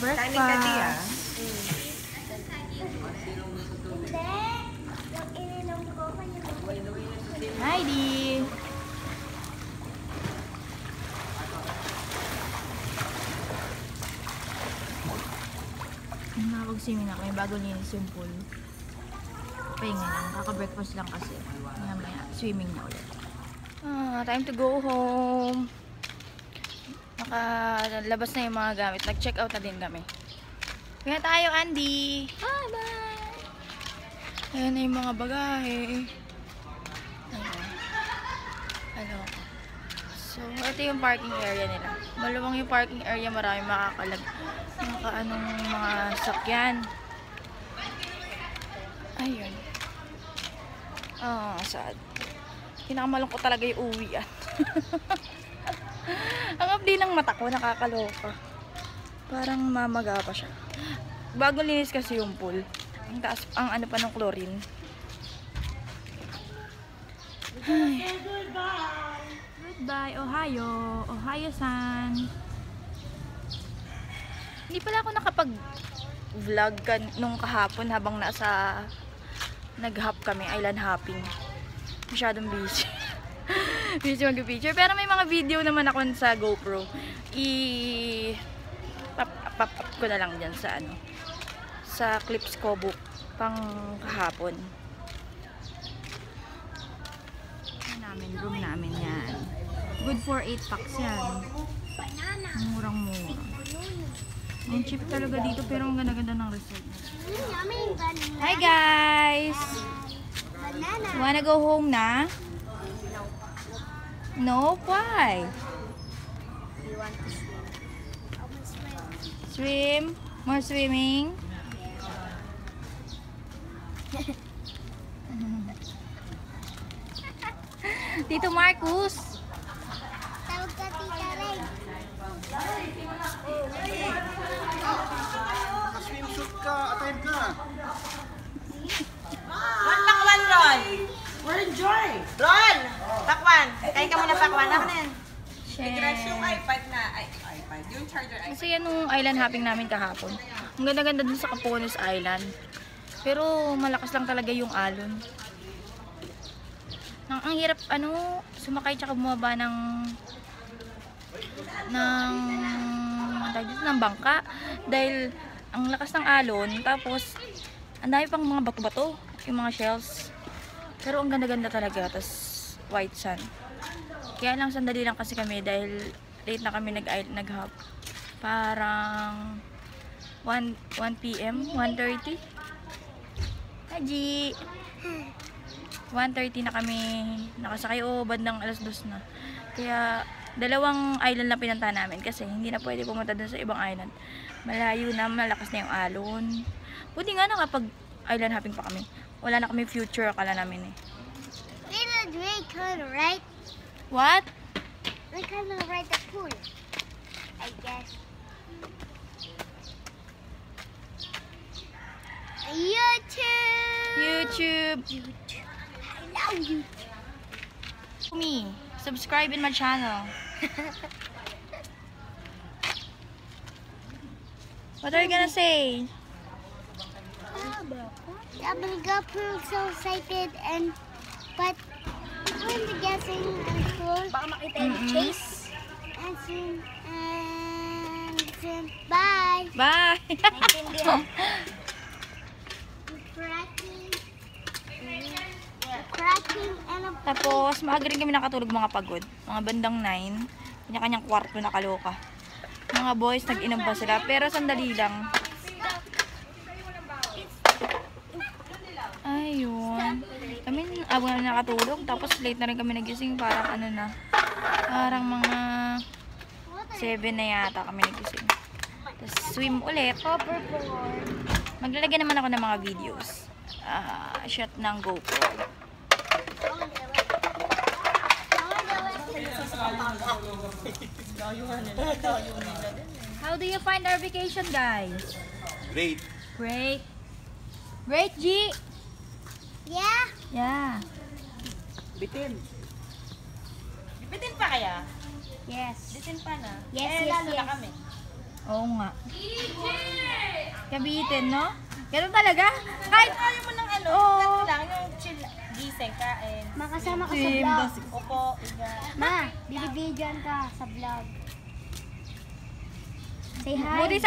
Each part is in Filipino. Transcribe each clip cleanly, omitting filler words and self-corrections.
Kanin ka di ah. Hi, Di. Nakapag-swimming na kami bago linis yung pool. Pahinga lang. Kaka-breakfast lang kasi. Maya swimming na ulit. Time to go home. Nakalabas na yung mga gamit. Nag-check out na din kami. Kaya tayo, Andy. Bye-bye. Ayan na yung mga bagahe. Hello. So, ito yung parking area nila. Maluwang yung parking area. Marami anong mga sakyan. Ayun. Sad. Pinakamalungkot talaga yung uwian. Ang abdi ng mata ko, nakakaloka. Parang mamaga pa siya. Bago linis kasi yung pool. Ang taas, ang ano pa ng chlorine. Ay. Goodbye, Ohio. Ohio-san. Hindi pala ako nakapag-vlog nung kahapon habang nag-hop kami, island hopping. Masyadong busy. Busy mag-picture. Pero may mga video naman ako sa GoPro. Pop up ko na lang dyan sa clips ko book pang kahapon. Room namin yan. Good for 8 packs yan. Murang-mura. Ang cheap talaga dito pero ang ganda-ganda ng resort. Hi guys! Wanna go home na? No? Why? Swim? More swimming? Tito Marcus! Tawag ka, Tita Ray. Swimsuit ka, attend ka. Ron, takwan, Ron! We're enjoy! Ron! Takwan! Kain ka muna takwan. Ako na yan. I-crash yung iPad na. iPad. Yung charger iPad. Kasi yan yung island hopping namin kahapon. Ang ganda-ganda dun sa Capones Island. Pero malakas lang talaga yung alon. Ang hirap sumakay tsaka bumaba ng bangka dahil ang lakas ng alon, tapos ang dami pang mga bato-bato, yung mga shells. Pero ang ganda-ganda talaga, tapos white sand. Kaya lang sandali lang kasi kami dahil late na kami nag-hop. Parang 1 PM, 1:30. Haji! 1:30 na kami nakasakay bandang 2:00 na. Kaya dalawang island lang pinuntahan namin kasi hindi na pwede pumunta dun sa ibang island. Malayo na, malakas na yung alon. Buti nga nakapag island hopping pa kami. Wala na kami future, akala namin eh. We kind of right. What? We kind of right the pool. I guess. YouTube. I love you. Me, subscribe in my channel. What are you gonna say? I'm gonna go pool so excited but I'm guessing and pool. Baka makita yung Chase. And soon, bye. Bye! Cracking and Tapos, maaga rin kami nakatulog mga pagod. Mga bandang 9. Kanya-kanyang kwarto na kaloka. Mga boys, nag-inom pa sila. Pero sandali lang. Ayun. Kami, abang na nakatulog. Tapos, late na rin kami nagising. Parang parang mga 7 na yata kami nagising. Tapos, swim ulit. Maglalagay naman ako ng mga videos. Shot ng GoPro. How do you find our vacation, guys? Great. Great. Great, G! yeah. Yeah. Bitin. Bitin pa kaya? Yes. Bitin pa na. Yes, lalo yes. na kami. Oo nga. Kabitin, no? Ganun talaga? Kahit Ayaw mo ng ano, Oo. ganito lang, yung chill, gising, kain. Makasama ka sa Same, vlog. das- Opo, iga. Ma, binibidyan ka sa vlog. Say hi. Buti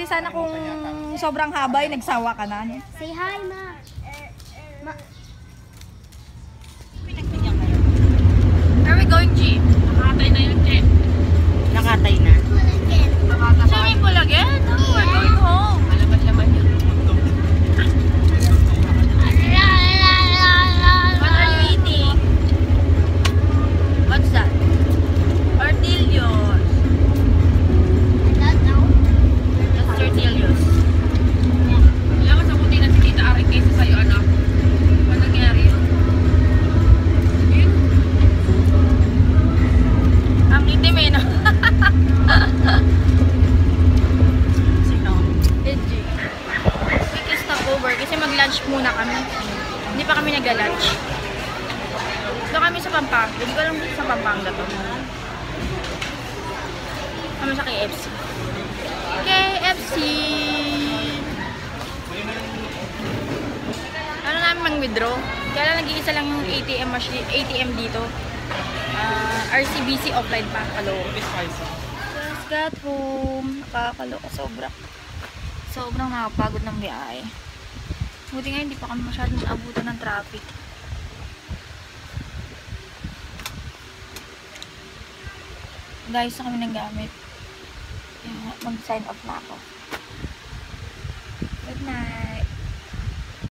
sana kung sobrang haba ay nagsawa ka na. No? Say hi, ma. Ma, Pinagbigyan kayo. Where are we going, G? Nakatay na yun, Jen. Nakatay na. Swimming pool again? No, we're going home. Malaman yun. What are you eating? What's that? Tortillos. That's tortillos. Alam mo sa puti na si Tita Aring kaysa sa'yo, ano? Ano nangyari? Ang itim eh, no? Sino? Legit. Quick stopover kasi mag-lunch muna kami. Hindi pa kami nag-lunch. Doon kami sa Pampanga. Hindi ko alam dito sa Pampanga to. Kami sa KFC. KFC! Ano namin mag-withdraw? Kaya lang nag-iisa lang yung ATM machine, ATM dito. RCBC offline pa. Hello. Just got home. Nakakaloka sobra. Sobrang nakapagod ng biyahe. Buti nga hindi pa kami masyadong naabutan ng traffic. Guys, na kami nanggamit. Mag-sign off na ako. Good night.